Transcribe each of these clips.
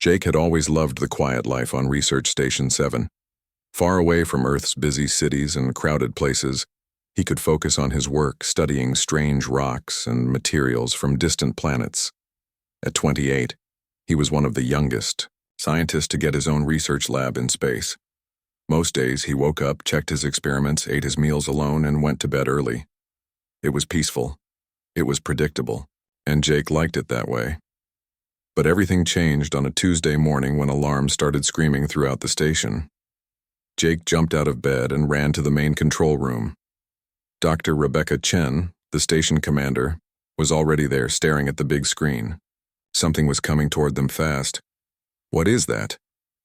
Jake had always loved the quiet life on Research Station 7. Far away from Earth's busy cities and crowded places, he could focus on his work studying strange rocks and materials from distant planets. At 28, he was one of the youngest scientists to get his own research lab in space. Most days he woke up, checked his experiments, ate his meals alone, and went to bed early. It was peaceful. It was predictable, and Jake liked it that way. But everything changed on a Tuesday morning when alarms started screaming throughout the station. Jake jumped out of bed and ran to the main control room. Dr. Rebecca Chen, the station commander, was already there staring at the big screen. Something was coming toward them fast. "What is that?"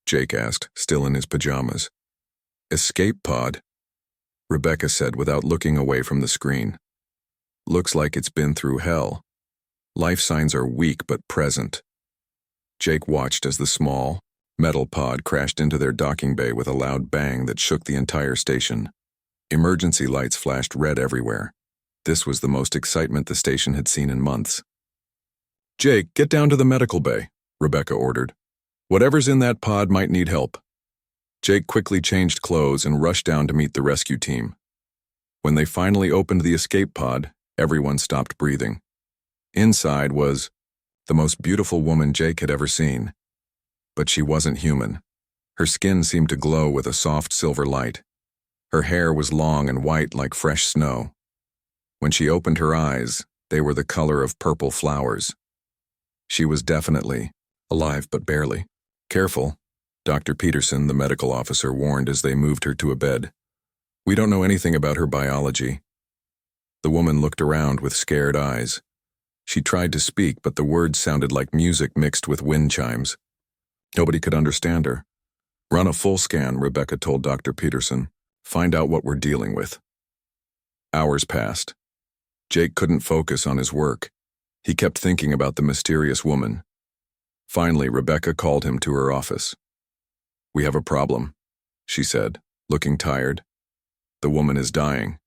Jake asked, still in his pajamas. "Escape pod," Rebecca said without looking away from the screen. "Looks like it's been through hell. Life signs are weak but present." Jake watched as the small, metal pod crashed into their docking bay with a loud bang that shook the entire station. Emergency lights flashed red everywhere. This was the most excitement the station had seen in months. "Jake, get down to the medical bay," Rebecca ordered. "Whatever's in that pod might need help." Jake quickly changed clothes and rushed down to meet the rescue team. When they finally opened the escape pod, everyone stopped breathing. Inside was the most beautiful woman Jake had ever seen. But she wasn't human. Her skin seemed to glow with a soft silver light. Her hair was long and white like fresh snow. When she opened her eyes, they were the color of purple flowers. She was definitely alive, but barely. "Careful," Dr. Peterson, the medical officer, warned as they moved her to a bed. "We don't know anything about her biology." The woman looked around with scared eyes. She tried to speak, but the words sounded like music mixed with wind chimes. Nobody could understand her. "Run a full scan," Rebecca told Dr. Peterson. "Find out what we're dealing with." Hours passed. Jake couldn't focus on his work. He kept thinking about the mysterious woman. Finally, Rebecca called him to her office. "We have a problem," she said, looking tired. "The woman is dying."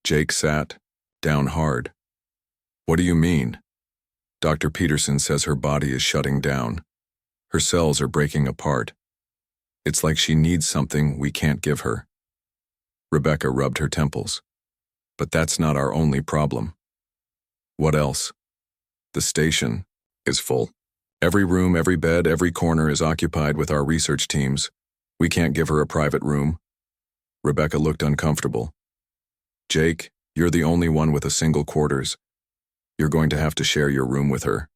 Jake sat down hard. "What do you mean?" "Dr. Peterson says her body is shutting down. Her cells are breaking apart. It's like she needs something we can't give her." Rebecca rubbed her temples. "But that's not our only problem." "What else?" "The station is full. Every room, every bed, every corner is occupied with our research teams. We can't give her a private room." Rebecca looked uncomfortable. "Jake, you're the only one with a single quarters. You're going to have to share your room with her."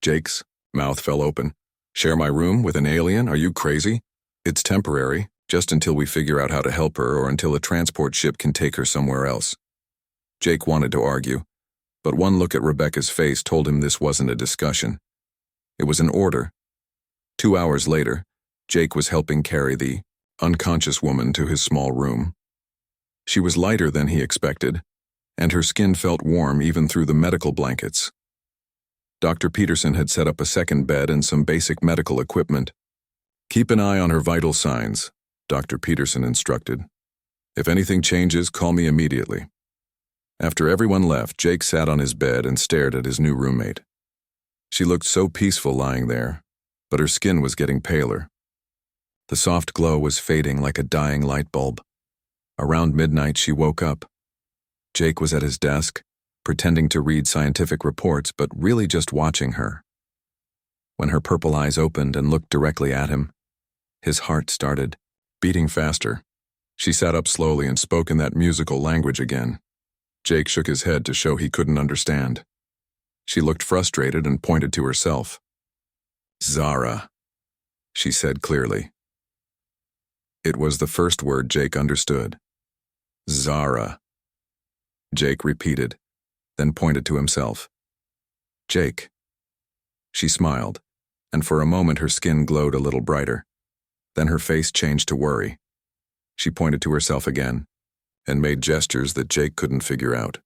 Jake's mouth fell open. "Share my room with an alien? Are you crazy? It's temporary, just until we figure out how to help her or until a transport ship can take her somewhere else." Jake wanted to argue, but one look at Rebecca's face told him this wasn't a discussion. It was an order. 2 hours later, Jake was helping carry the unconscious woman to his small room. She was lighter than he expected, and her skin felt warm even through the medical blankets. Dr. Peterson had set up a second bed and some basic medical equipment. "Keep an eye on her vital signs," Dr. Peterson instructed. "If anything changes, call me immediately." After everyone left, Jake sat on his bed and stared at his new roommate. She looked so peaceful lying there, but her skin was getting paler. The soft glow was fading like a dying light bulb. Around midnight, she woke up. Jake was at his desk, pretending to read scientific reports, but really just watching her. When her purple eyes opened and looked directly at him, his heart started beating faster. She sat up slowly and spoke in that musical language again. Jake shook his head to show he couldn't understand. She looked frustrated and pointed to herself. "Zara," she said clearly. It was the first word Jake understood. "Zara." Jake repeated, then pointed to himself. "Jake." She smiled, and for a moment her skin glowed a little brighter. Then her face changed to worry. She pointed to herself again, and made gestures that Jake couldn't figure out.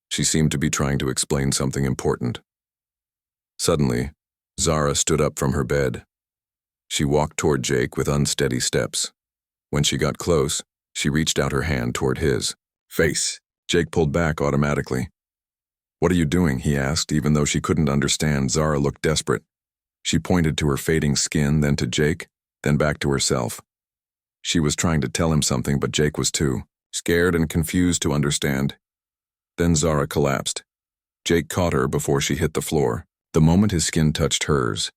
She seemed to be trying to explain something important. Suddenly, Zara stood up from her bed. She walked toward Jake with unsteady steps. When she got close, she reached out her hand toward his face. Jake pulled back automatically. "What are you doing?" he asked. Even though she couldn't understand, Zara looked desperate. She pointed to her fading skin, then to Jake, then back to herself. She was trying to tell him something, but Jake was too scared and confused to understand. Then Zara collapsed. Jake caught her before she hit the floor. The moment his skin touched hers,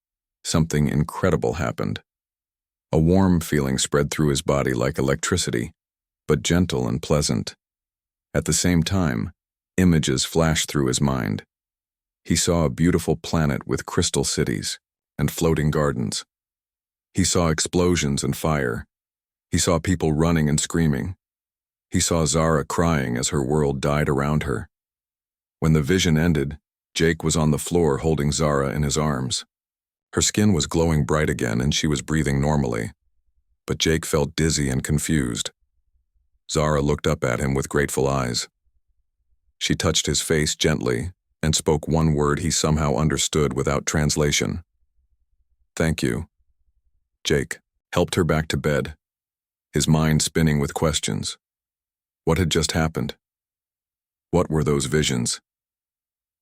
something incredible happened. A warm feeling spread through his body like electricity, but gentle and pleasant. At the same time, images flashed through his mind. He saw a beautiful planet with crystal cities and floating gardens. He saw explosions and fire. He saw people running and screaming. He saw Zara crying as her world died around her. When the vision ended, Jake was on the floor holding Zara in his arms. Her skin was glowing bright again and she was breathing normally. But Jake felt dizzy and confused. Zara looked up at him with grateful eyes. She touched his face gently and spoke one word he somehow understood without translation. "Thank you." Jake helped her back to bed, his mind spinning with questions. What had just happened? What were those visions?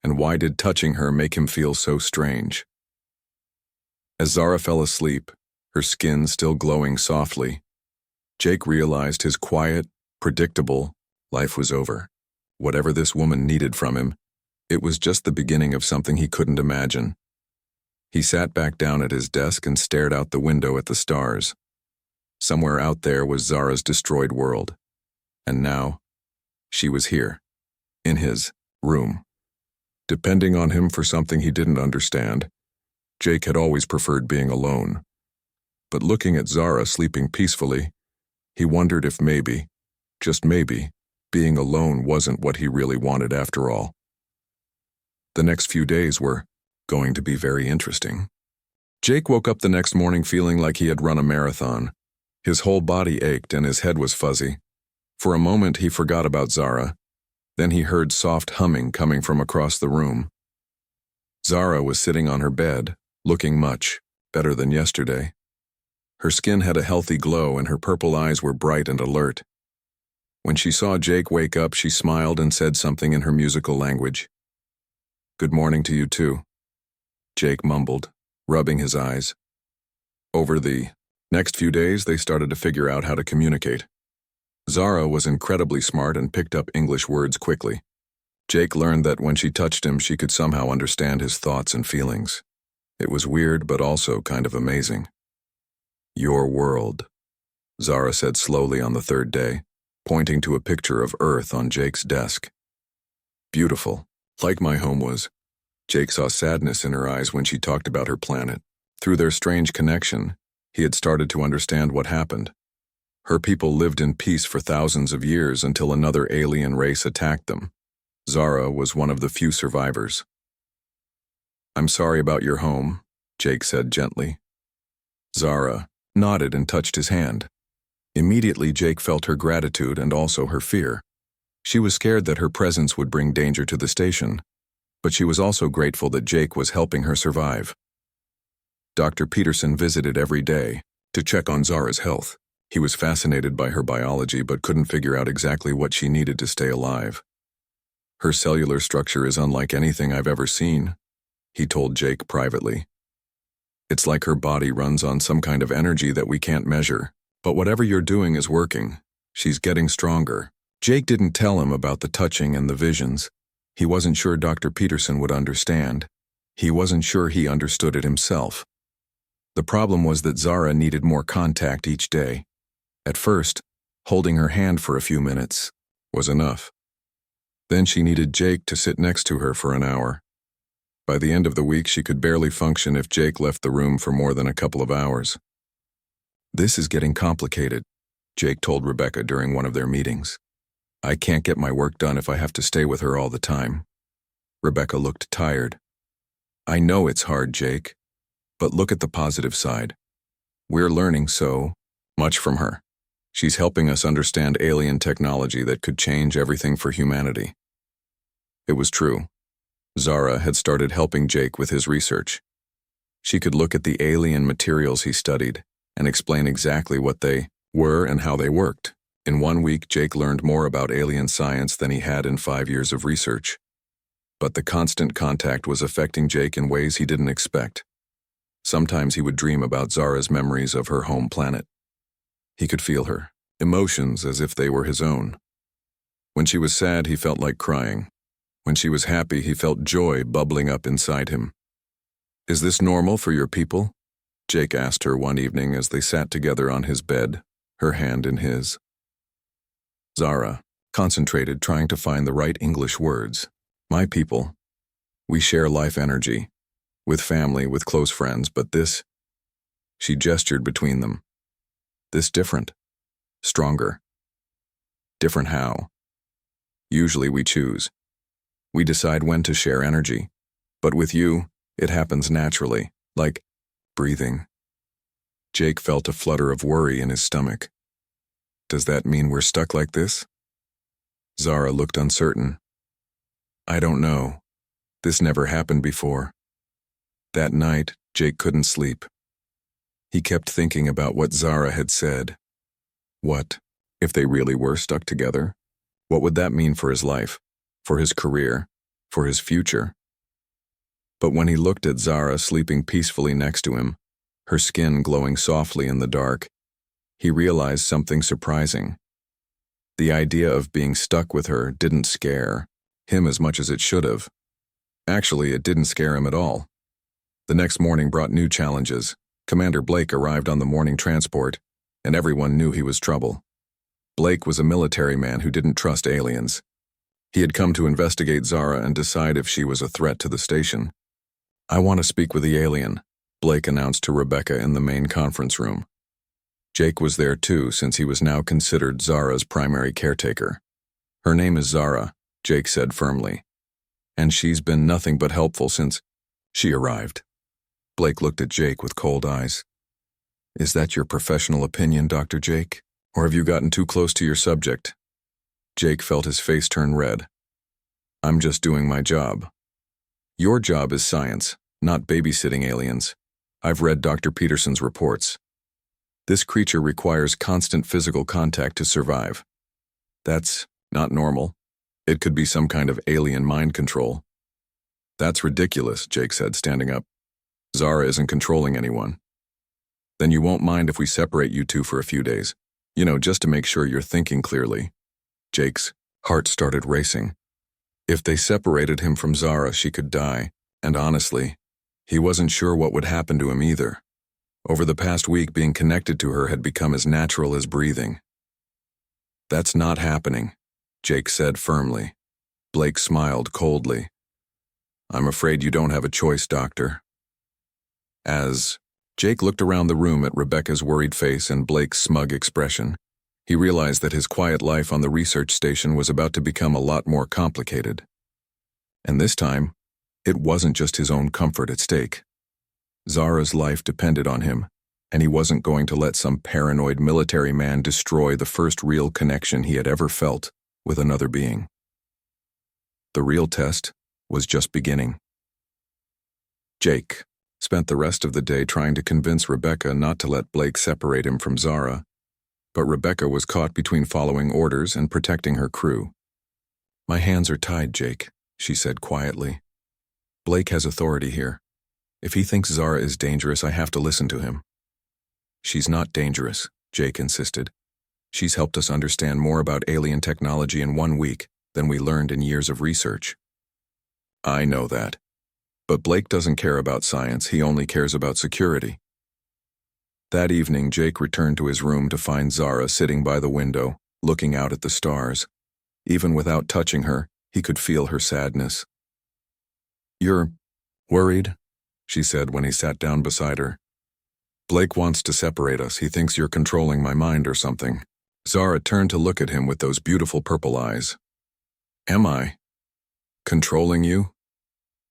And why did touching her make him feel so strange? As Zara fell asleep, her skin still glowing softly, Jake realized his quiet, predictable life was over. Whatever this woman needed from him, it was just the beginning of something he couldn't imagine. He sat back down at his desk and stared out the window at the stars. Somewhere out there was Zara's destroyed world. And now, she was here, in his room. Depending on him for something he didn't understand, Jake had always preferred being alone. But looking at Zara sleeping peacefully, he wondered if maybe, just maybe, being alone wasn't what he really wanted after all. The next few days were going to be very interesting. Jake woke up the next morning feeling like he had run a marathon. His whole body ached and his head was fuzzy. For a moment he forgot about Zara. Then he heard soft humming coming from across the room. Zara was sitting on her bed, looking much better than yesterday. Her skin had a healthy glow and her purple eyes were bright and alert. When she saw Jake wake up, she smiled and said something in her musical language. "Good morning to you too," Jake mumbled, rubbing his eyes. Over the next few days, they started to figure out how to communicate. Zara was incredibly smart and picked up English words quickly. Jake learned that when she touched him, she could somehow understand his thoughts and feelings. It was weird, but also kind of amazing. "Your world," Zara said slowly on the third day, pointing to a picture of Earth on Jake's desk. "Beautiful, like my home was." Jake saw sadness in her eyes when she talked about her planet. Through their strange connection, he had started to understand what happened. Her people lived in peace for thousands of years until another alien race attacked them. Zara was one of the few survivors. "I'm sorry about your home," Jake said gently. Zara nodded and touched his hand. Immediately, Jake felt her gratitude and also her fear. She was scared that her presence would bring danger to the station, but she was also grateful that Jake was helping her survive. Dr. Peterson visited every day to check on Zara's health. He was fascinated by her biology but couldn't figure out exactly what she needed to stay alive. "Her cellular structure is unlike anything I've ever seen," he told Jake privately. "It's like her body runs on some kind of energy that we can't measure. But whatever you're doing is working. She's getting stronger." Jake didn't tell him about the touching and the visions. He wasn't sure Dr. Peterson would understand. He wasn't sure he understood it himself. The problem was that Zara needed more contact each day. At first, holding her hand for a few minutes was enough. Then she needed Jake to sit next to her for an hour. By the end of the week, she could barely function if Jake left the room for more than a couple of hours. "This is getting complicated," Jake told Rebecca during one of their meetings. "I can't get my work done if I have to stay with her all the time." Rebecca looked tired. "I know it's hard, Jake, but look at the positive side. We're learning so much from her. She's helping us understand alien technology that could change everything for humanity." It was true. Zara had started helping Jake with his research. She could look at the alien materials he studied and explain exactly what they were and how they worked. In 1 week, Jake learned more about alien science than he had in 5 years of research. But the constant contact was affecting Jake in ways he didn't expect. Sometimes he would dream about Zara's memories of her home planet. He could feel her emotions as if they were his own. When she was sad, he felt like crying. When she was happy, he felt joy bubbling up inside him. "Is this normal for your people?" Jake asked her one evening as they sat together on his bed, her hand in his. Zara concentrated, trying to find the right English words. "My people. We share life energy. With family, with close friends, but this..." She gestured between them. "This different. Stronger. Different how? Usually we choose. We decide when to share energy. But with you, it happens naturally, like breathing." Jake felt a flutter of worry in his stomach. "Does that mean we're stuck like this?" Zara looked uncertain. "I don't know. This never happened before." That night, Jake couldn't sleep. He kept thinking about what Zara had said. What, if they really were stuck together? What would that mean for his life, for his career, for his future? But when he looked at Zara sleeping peacefully next to him, her skin glowing softly in the dark, he realized something surprising. The idea of being stuck with her didn't scare him as much as it should have. Actually, it didn't scare him at all. The next morning brought new challenges. Commander Blake arrived on the morning transport, and everyone knew he was trouble. Blake was a military man who didn't trust aliens. He had come to investigate Zara and decide if she was a threat to the station. "I want to speak with the alien," Blake announced to Rebecca in the main conference room. Jake was there too, since he was now considered Zara's primary caretaker. "Her name is Zara," Jake said firmly. "And she's been nothing but helpful since she arrived." Blake looked at Jake with cold eyes. "Is that your professional opinion, Dr. Jake? Or have you gotten too close to your subject?" Jake felt his face turn red. "I'm just doing my job." "Your job is science, not babysitting aliens. I've read Dr. Peterson's reports. This creature requires constant physical contact to survive. That's not normal. It could be some kind of alien mind control." "That's ridiculous," Jake said, standing up. "Zara isn't controlling anyone." "Then you won't mind if we separate you two for a few days. Just to make sure you're thinking clearly." Jake's heart started racing. If they separated him from Zara, she could die, and honestly, he wasn't sure what would happen to him either. Over the past week, being connected to her had become as natural as breathing. "That's not happening," Jake said firmly. Blake smiled coldly. "I'm afraid you don't have a choice, Doctor." As Jake looked around the room at Rebecca's worried face and Blake's smug expression, he realized that his quiet life on the research station was about to become a lot more complicated. And this time, it wasn't just his own comfort at stake. Zara's life depended on him, and he wasn't going to let some paranoid military man destroy the first real connection he had ever felt with another being. The real test was just beginning. Jake spent the rest of the day trying to convince Rebecca not to let Blake separate him from Zara, but Rebecca was caught between following orders and protecting her crew. "My hands are tied, Jake," she said quietly. "Blake has authority here. If he thinks Zara is dangerous, I have to listen to him." "She's not dangerous," Jake insisted. "She's helped us understand more about alien technology in 1 week than we learned in years of research." "I know that. But Blake doesn't care about science, he only cares about security." That evening, Jake returned to his room to find Zara sitting by the window, looking out at the stars. Even without touching her, he could feel her sadness. "You're worried?" she said when he sat down beside her. "Blake wants to separate us. He thinks you're controlling my mind or something." Zara turned to look at him with those beautiful purple eyes. "Am I controlling you?"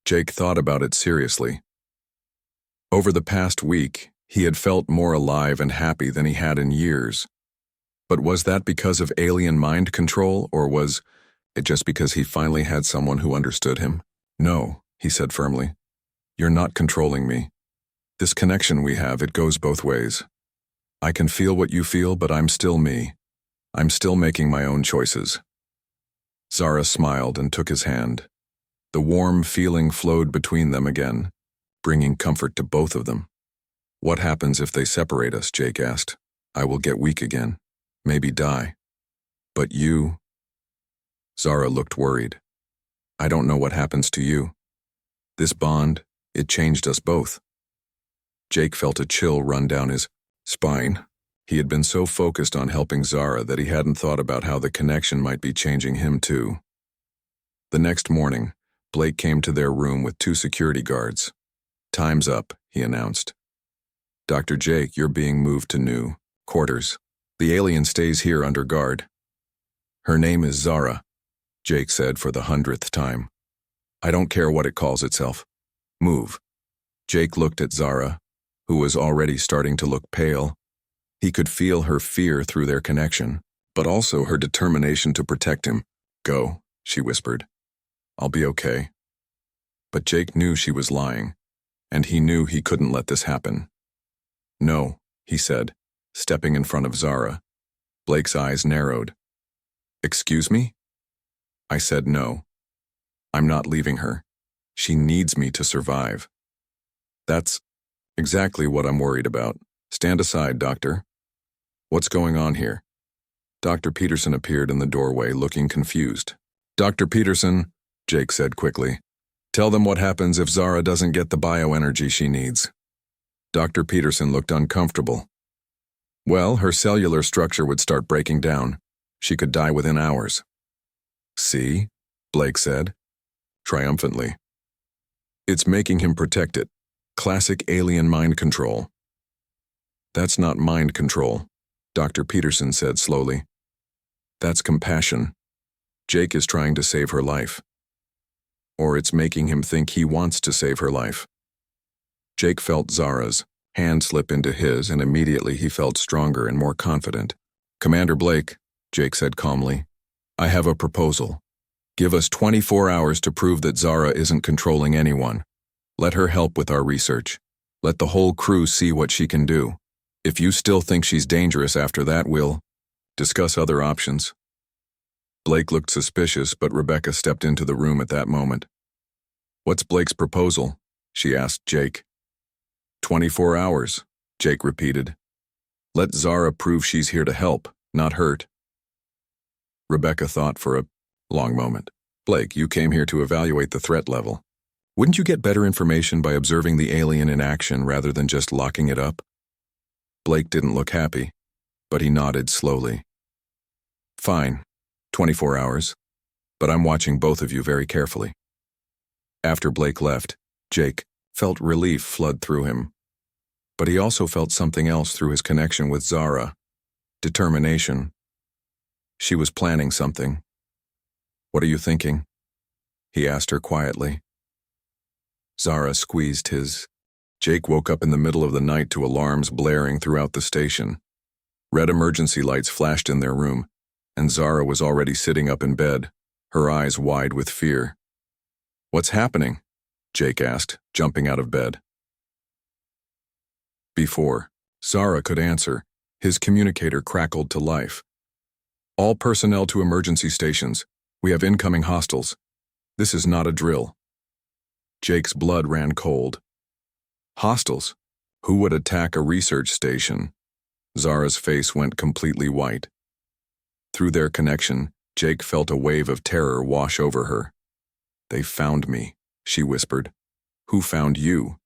Jake thought about it seriously. Over the past week, he had felt more alive and happy than he had in years. But was that because of alien mind control, or was it just because he finally had someone who understood him? "No," he said firmly. "You're not controlling me. This connection we have, it goes both ways. I can feel what you feel, but I'm still me. I'm still making my own choices." Zara smiled and took his hand. The warm feeling flowed between them again, bringing comfort to both of them. What happens if they separate us? Jake asked. I will get weak again. Maybe die. But you? Zara looked worried. I don't know what happens to you. This bond, it changed us both. Jake felt a chill run down his spine. He had been so focused on helping Zara that he hadn't thought about how the connection might be changing him too. The next morning, Blake came to their room with 2 security guards. Time's up, he announced. Dr. Jake, you're being moved to new quarters. The alien stays here under guard. Her name is Zara, Jake said for the 100th time. I don't care what it calls itself. Move. Jake looked at Zara, who was already starting to look pale. He could feel her fear through their connection, but also her determination to protect him. Go, she whispered. I'll be okay. But Jake knew she was lying, and he knew he couldn't let this happen. No, he said, stepping in front of Zara. Blake's eyes narrowed. Excuse me? I said no. I'm not leaving her. She needs me to survive. That's exactly what I'm worried about. Stand aside, Doctor. What's going on here? Dr. Peterson appeared in the doorway, looking confused. Dr. Peterson, Jake said quickly, tell them what happens if Zara doesn't get the bioenergy she needs. Dr. Peterson looked uncomfortable. Well, her cellular structure would start breaking down. She could die within hours. See? Blake said, triumphantly. It's making him protect it. Classic alien mind control. That's not mind control, Dr. Peterson said slowly. That's compassion. Jake is trying to save her life. Or it's making him think he wants to save her life. Jake felt Zara's hand slip into his, and immediately he felt stronger and more confident. Commander Blake, Jake said calmly, I have a proposal. Give us 24 hours to prove that Zara isn't controlling anyone. Let her help with our research. Let the whole crew see what she can do. If you still think she's dangerous after that, we'll discuss other options. Blake looked suspicious, but Rebecca stepped into the room at that moment. What's Blake's proposal? She asked Jake. 24 hours, Jake repeated. Let Zara prove she's here to help, not hurt. Rebecca thought for a long moment. Blake, you came here to evaluate the threat level. Wouldn't you get better information by observing the alien in action rather than just locking it up? Blake didn't look happy, but he nodded slowly. Fine, 24 hours, but I'm watching both of you very carefully. After Blake left, Jake felt relief flood through him. But he also felt something else through his connection with Zara. Determination. She was planning something. What are you thinking? He asked her quietly. Zara squeezed his. Jake woke up in the middle of the night to alarms blaring throughout the station. Red emergency lights flashed in their room, and Zara was already sitting up in bed, her eyes wide with fear. What's happening? Jake asked, jumping out of bed. Before Zara could answer, his communicator crackled to life. All personnel to emergency stations. We have incoming hostiles. This is not a drill. Jake's blood ran cold. Hostiles? Who would attack a research station? Zara's face went completely white. Through their connection, Jake felt a wave of terror wash over her. They found me, she whispered. Who found you?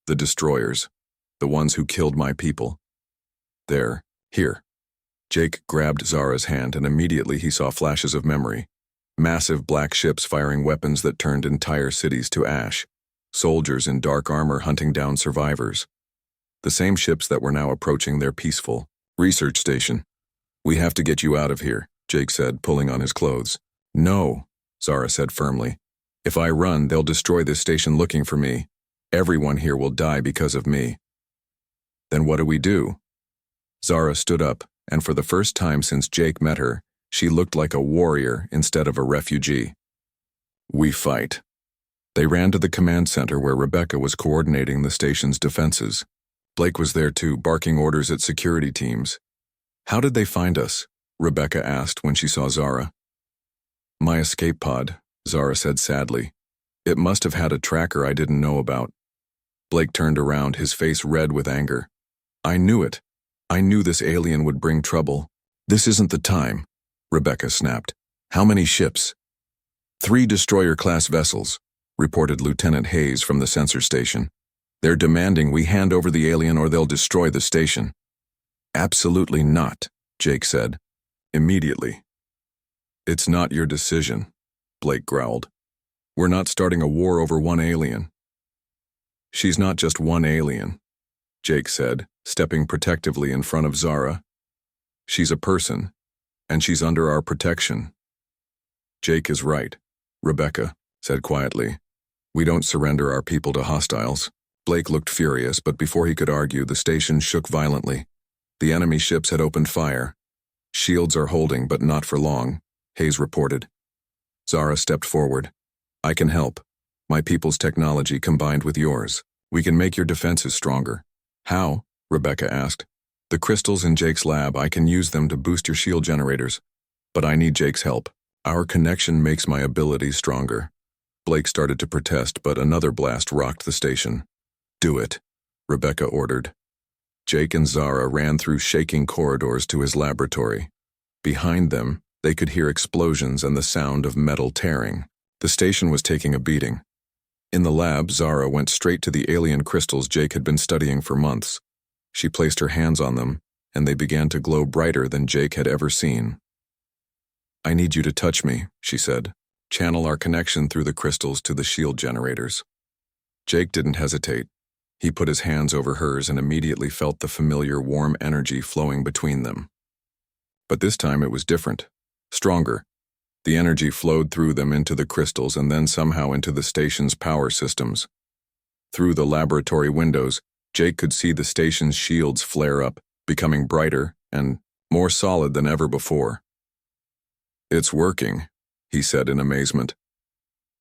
The destroyers. The ones who killed my people. There, here. Jake grabbed Zara's hand, and immediately he saw flashes of memory. Massive black ships firing weapons that turned entire cities to ash. Soldiers in dark armor hunting down survivors. The same ships that were now approaching their peaceful research station. We have to get you out of here, Jake said, pulling on his clothes. No, Zara said firmly. If I run, they'll destroy this station looking for me. Everyone here will die because of me. Then what do we do? Zara stood up, and for the first time since Jake met her, she looked like a warrior instead of a refugee. We fight. They ran to the command center where Rebecca was coordinating the station's defenses. Blake was there too, barking orders at security teams. How did they find us? Rebecca asked when she saw Zara. My escape pod, Zara said sadly. It must have had a tracker I didn't know about. Blake turned around, his face red with anger. I knew it. I knew this alien would bring trouble. This isn't the time, Rebecca snapped. How many ships? 3 destroyer-class vessels, reported Lieutenant Hayes from the sensor station. They're demanding we hand over the alien or they'll destroy the station. Absolutely not, Jake said. Immediately. It's not your decision, Blake growled. We're not starting a war over one alien. She's not just one alien, Jake said, stepping protectively in front of Zara. She's a person, and she's under our protection. Jake is right, Rebecca said quietly. We don't surrender our people to hostiles. Blake looked furious, but before he could argue, the station shook violently. The enemy ships had opened fire. Shields are holding, but not for long, Hayes reported. Zara stepped forward. I can help. My people's technology combined with yours. We can make your defenses stronger. How? Rebecca asked. The crystals in Jake's lab, I can use them to boost your shield generators. But I need Jake's help. Our connection makes my abilities stronger. Blake started to protest, but another blast rocked the station. Do it, Rebecca ordered. Jake and Zara ran through shaking corridors to his laboratory. Behind them, they could hear explosions and the sound of metal tearing. The station was taking a beating. In the lab, Zara went straight to the alien crystals Jake had been studying for months. She placed her hands on them, and they began to glow brighter than Jake had ever seen. I need you to touch me, she said. Channel our connection through the crystals to the shield generators. Jake didn't hesitate. He put his hands over hers and immediately felt the familiar warm energy flowing between them. But this time it was different, stronger. The energy flowed through them into the crystals and then somehow into the station's power systems. Through the laboratory windows, Jake could see the station's shields flare up, becoming brighter and more solid than ever before. It's working, he said in amazement.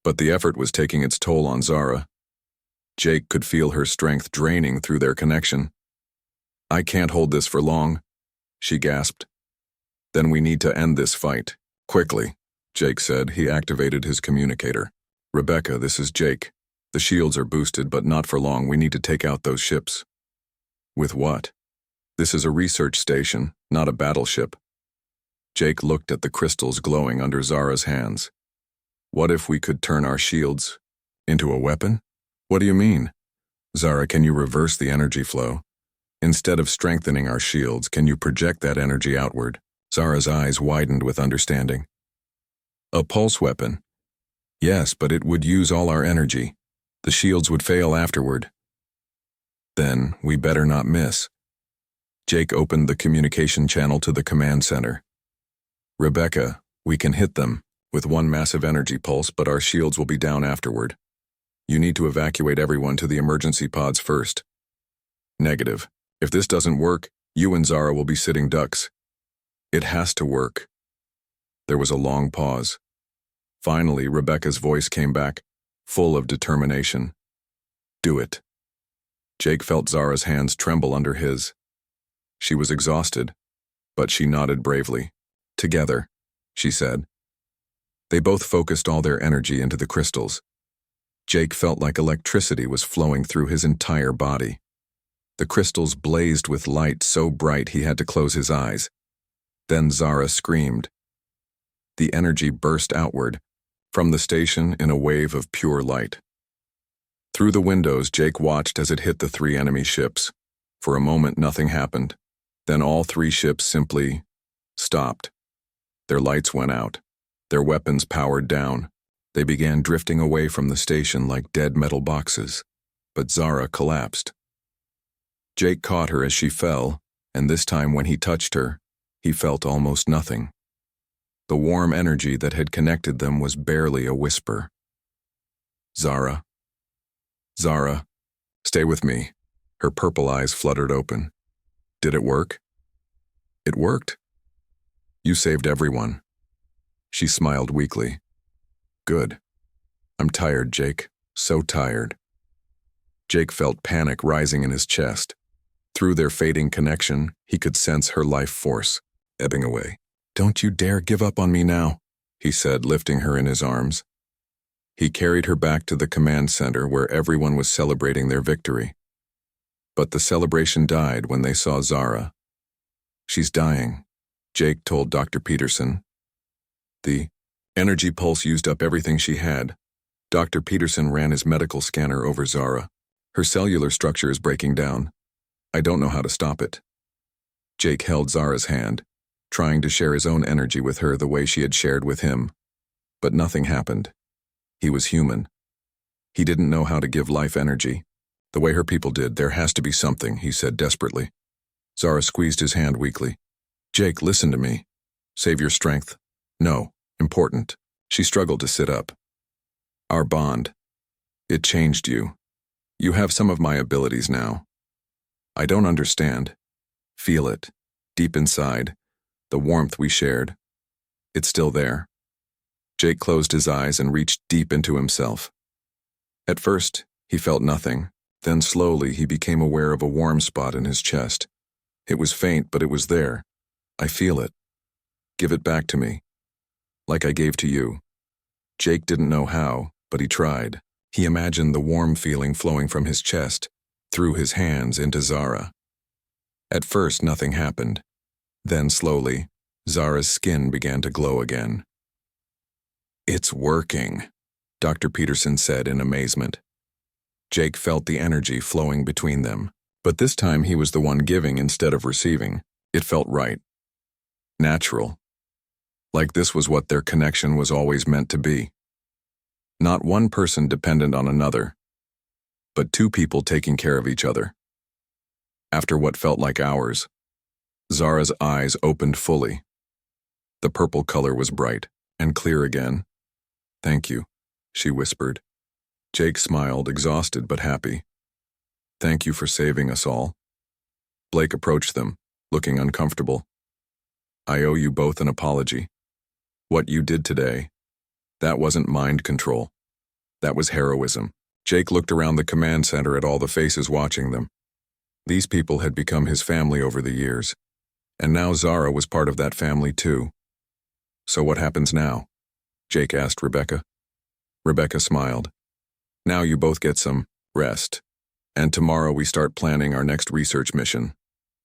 But the effort was taking its toll on Zara. Jake could feel her strength draining through their connection. I can't hold this for long, she gasped. Then we need to end this fight, quickly, Jake said. He activated his communicator. Rebecca, this is Jake. The shields are boosted, but not for long. We need to take out those ships. With what? This is a research station, not a battleship. Jake looked at the crystals glowing under Zara's hands. What if we could turn our shields into a weapon? What do you mean? Zara, can you reverse the energy flow? Instead of strengthening our shields, can you project that energy outward? Zara's eyes widened with understanding. A pulse weapon? Yes, but it would use all our energy. The shields would fail afterward. Then we better not miss. Jake opened the communication channel to the command center. Rebecca, we can hit them with one massive energy pulse, but our shields will be down afterward. You need to evacuate everyone to the emergency pods first. Negative. If this doesn't work, you and Zara will be sitting ducks. It has to work. There was a long pause. Finally, Rebecca's voice came back, full of determination. Do it. Jake felt Zara's hands tremble under his. She was exhausted, but she nodded bravely. Together, she said. They both focused all their energy into the crystals. Jake felt like electricity was flowing through his entire body. The crystals blazed with light so bright he had to close his eyes. Then Zara screamed. The energy burst outward, from the station in a wave of pure light. Through the windows, Jake watched as it hit the 3 enemy ships. For a moment, nothing happened. Then all 3 ships simply stopped. Their lights went out. Their weapons powered down. They began drifting away from the station like dead metal boxes. But Zara collapsed. Jake caught her as she fell, and this time when he touched her, he felt almost nothing. The warm energy that had connected them was barely a whisper. Zara. Zara, stay with me. Her purple eyes fluttered open. Did it work? It worked. You saved everyone. She smiled weakly. Good. I'm tired, Jake. So tired. Jake felt panic rising in his chest. Through their fading connection, he could sense her life force, ebbing away. Don't you dare give up on me now, he said, lifting her in his arms. He carried her back to the command center where everyone was celebrating their victory. But the celebration died when they saw Zara. "She's dying," Jake told Dr. Peterson. The energy pulse used up everything she had. Dr. Peterson ran his medical scanner over Zara. "Her cellular structure is breaking down. I don't know how to stop it." Jake held Zara's hand, trying to share his own energy with her the way she had shared with him. But nothing happened. He was human. He didn't know how to give life energy. "The way her people did, there has to be something," he said desperately. Zara squeezed his hand weakly. "Jake, listen to me. Save your strength. No, important." She struggled to sit up. "Our bond. It changed you. You have some of my abilities now. I don't understand. Feel it, deep inside, the warmth we shared. It's still there." Jake closed his eyes and reached deep into himself. At first, he felt nothing. Then slowly he became aware of a warm spot in his chest. It was faint, but it was there. "I feel it. Give it back to me. Like I gave to you." Jake didn't know how, but he tried. He imagined the warm feeling flowing from his chest, through his hands into Zara. At first, nothing happened. Then slowly, Zara's skin began to glow again. "It's working," Dr. Peterson said in amazement. Jake felt the energy flowing between them, but this time he was the one giving instead of receiving. It felt right. Natural. Like this was what their connection was always meant to be. Not one person dependent on another, but two people taking care of each other. After what felt like hours, Zara's eyes opened fully. The purple color was bright and clear again. "Thank you," she whispered. Jake smiled, exhausted but happy. "Thank you for saving us all." Blake approached them, looking uncomfortable. "I owe you both an apology. What you did today, that wasn't mind control. That was heroism." Jake looked around the command center at all the faces watching them. These people had become his family over the years, and now Zara was part of that family too. "So what happens now?" Jake asked Rebecca. Rebecca smiled. "Now you both get some rest, and tomorrow we start planning our next research mission.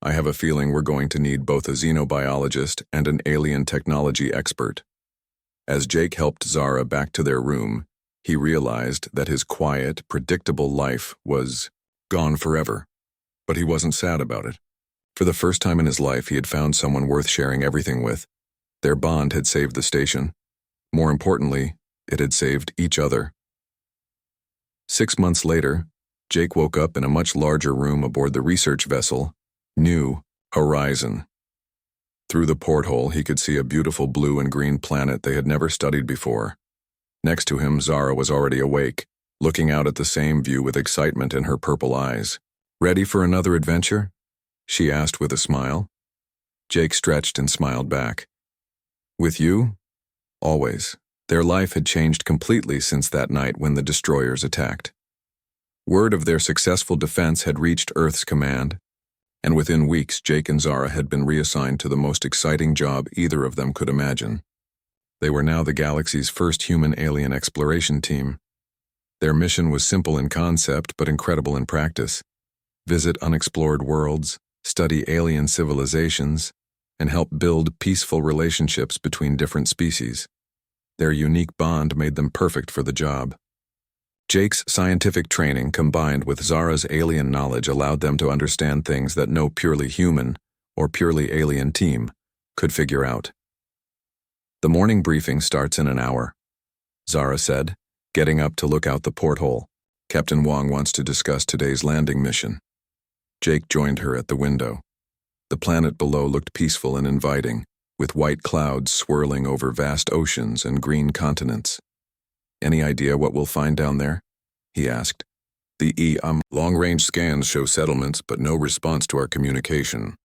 I have a feeling we're going to need both a xenobiologist and an alien technology expert." As Jake helped Zara back to their room, he realized that his quiet, predictable life was gone forever. But he wasn't sad about it. For the first time in his life, he had found someone worth sharing everything with. Their bond had saved the station. More importantly, it had saved each other. 6 months later, Jake woke up in a much larger room aboard the research vessel, New Horizon. Through the porthole, he could see a beautiful blue and green planet they had never studied before. Next to him, Zara was already awake, looking out at the same view with excitement in her purple eyes. "Ready for another adventure?" she asked with a smile. Jake stretched and smiled back. "With you? Always." Their life had changed completely since that night when the destroyers attacked. Word of their successful defense had reached Earth's command, and within weeks Jake and Zara had been reassigned to the most exciting job either of them could imagine. They were now the galaxy's first human-alien exploration team. Their mission was simple in concept but incredible in practice: visit unexplored worlds, study alien civilizations, and help build peaceful relationships between different species. Their unique bond made them perfect for the job. Jake's scientific training combined with Zara's alien knowledge allowed them to understand things that no purely human or purely alien team could figure out. "The morning briefing starts in an hour," Zara said, getting up to look out the porthole. "Captain Wong wants to discuss today's landing mission." Jake joined her at the window. The planet below looked peaceful and inviting, with white clouds swirling over vast oceans and green continents. "Any idea what we'll find down there?" he asked. "The long-range scans show settlements, but no response to our communication.